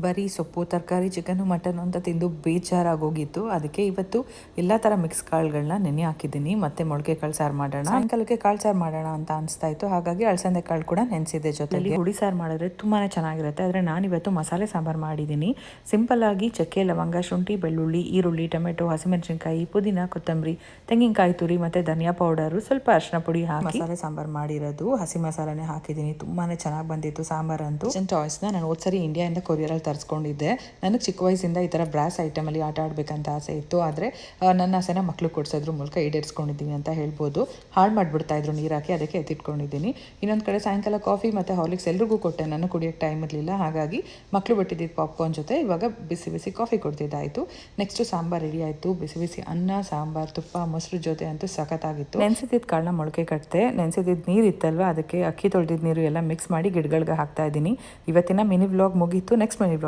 ಬರೀ ಸೊಪ್ಪು ತರಕಾರಿ ಚಿಕನ್ನು ಮಟನ್ನು ಅಂತ ತಿಂದು ಬೇಜಾರಾಗೋಗಿತ್ತು. ಅದಕ್ಕೆ ಇವತ್ತು ಎಲ್ಲ ಥರ ಮಿಕ್ಸ್ ಕಾಳುಗಳನ್ನ ನೆನೆ ಹಾಕಿದ್ದೀನಿ. ಮತ್ತೆ ಮೊಳಕೆ ಕಾಳು ಸಾರು ಮಾಡೋಣ, ಸಾಯಂಕಾಲಕ್ಕೆ ಕಾಳು ಸಾರು ಮಾಡೋಣ ಅಂತ ಅನಿಸ್ತಾ ಇತ್ತು. ಹಾಗಾಗಿ ಅಳಸಂದೆ ಕಾಳು ಕೂಡ ನೆನೆಸಿದೆ. ಜೊತೆಲಿ ಹುಳಿ ಸಾರು ಮಾಡಿದ್ರೆ ತುಂಬಾ ಚೆನ್ನಾಗಿರುತ್ತೆ. ಆದರೆ ನಾನಿವತ್ತು ಮಸಾಲೆ ಸಾಂಬಾರು ಮಾಡಿದ್ದೀನಿ. ಸಿಂಪಲ್ ಆಗಿ ಚಕ್ಕೆ ಲವಂಗ ಶುಂಠಿ ಬೆಳ್ಳುಳ್ಳಿ ಈರುಳ್ಳಿ ಟೊಮೆಟೊ ಹಸಿಮೆಣಸಿನಕಾಯಿ ಪುದೀನ ಕೊತ್ತಂಬರಿ ತೆಂಗಿನಕಾಯಿ ತುರಿ ಮತ್ತು ಧನಿಯಾ ಪೌಡರು ಸ್ವಲ್ಪ ಅರಿಶಿನ ಪುಡಿ ಹಾಕಿ ಮಸಾಲೆ ಸಾಂಬಾರು ಮಾಡಿರೋದು. ಹಸಿ ಮಸಾಲೆನೇ ಹಾಕಿದ್ದೀನಿ. ತುಂಬಾ ಚೆನ್ನಾಗಿ ಬಂದಿತ್ತು ಸಾಂಬಾರಂತೂ. ಕಿಚನ್ ಟಾಯ್ಸ್ನ ನಾನು ಹೋದ್ಸರಿ ಇಂಡಿಯಾದಿಂದ ಕೊರಿಯರಲ್ಲಿ ತರಿಸ್ಕೊಂಡಿದ್ದೆ. ನನಗೆ ಚಿಕ್ಕ ವಯಸ್ಸಿಂದ ಈ ಥರ ಬ್ರಾಸ್ ಐಟಮಲ್ಲಿ ಆಟ ಆಡಬೇಕಂತ ಆಸೆ ಇತ್ತು. ಆದರೆ ನನ್ನ ಆಸೆನ ಮಕ್ಕಳು ಕೊಡಿಸೋದ್ರ ಮೂಲಕ ಈಡೇರಿಸ್ಕೊಂಡಿದ್ದೀನಿ ಅಂತ ಹೇಳ್ಬೋದು. ಹಾಳು ಮಾಡಿಬಿಡ್ತಾಯಿದ್ರು ನೀರು ಹಾಕಿ, ಅದಕ್ಕೆ ಎತ್ತಿಟ್ಕೊಂಡಿದ್ದೀನಿ. ಇನ್ನೊಂದು ಕಡೆ ಸಾಯಂಕಾಲ ಕಾಫಿ ಮತ್ತು ಹಾರ್ಲಿಕ್ಸ್ ಎಲ್ರಿಗೂ ಕೊಟ್ಟೆ. ನಾನು ಕುಡಿಯೋಕ್ಕೆ ಟೈಮ್ ಇರಲಿಲ್ಲ. ಹಾಗಾಗಿ ಮಕ್ಕಳು ಬಿಟ್ಟಿದ್ದಿದ್ದು ಪಾಪ್ಕಾರ್ನ್ ಜೊತೆ ಇವಾಗ ಬಿಸಿ ಬಿಸಿ ಕಾಫಿ ಕೊಡ್ತಿದ್ದಾಯಿತು. ನೆಕ್ಸ್ಟು ಸಾಂಬಾರು ರೆಡಿ ಆಯಿತು. ಬಿಸಿ ಬಿಸಿ ಅನ್ನ ಸಾಂಬಾರು ತುಪ್ಪ ಮೊಸರು ಜೊತೆ ಅಂತೂ ಸಖತ್ತಾಗಿತ್ತು. ನೆನೆಸಿದ್ದ ಕಾಳನ್ನ ಮೊಳಕೆ ಕಟ್ಟಿದೆ. ನೆನೆಸಿದ್ದ ನೀರು ಇತ್ತಲ್ವ, ಅದಕ್ಕೆ ಅಕ್ಕಿ ತೊಳೆದಿದ್ದ ನೀರು ಎಲ್ಲ ಮಿಕ್ಸ್ ಮಾಡಿ ಗಿಡಗಳಿಗೆ ಹಾಕ್ತಾ ಇದ್ದೀನಿ. ಇವತ್ತಿನ ಮಿನಿ ವ್ಲಾಗ್ ಮುಗೀತು. Next mini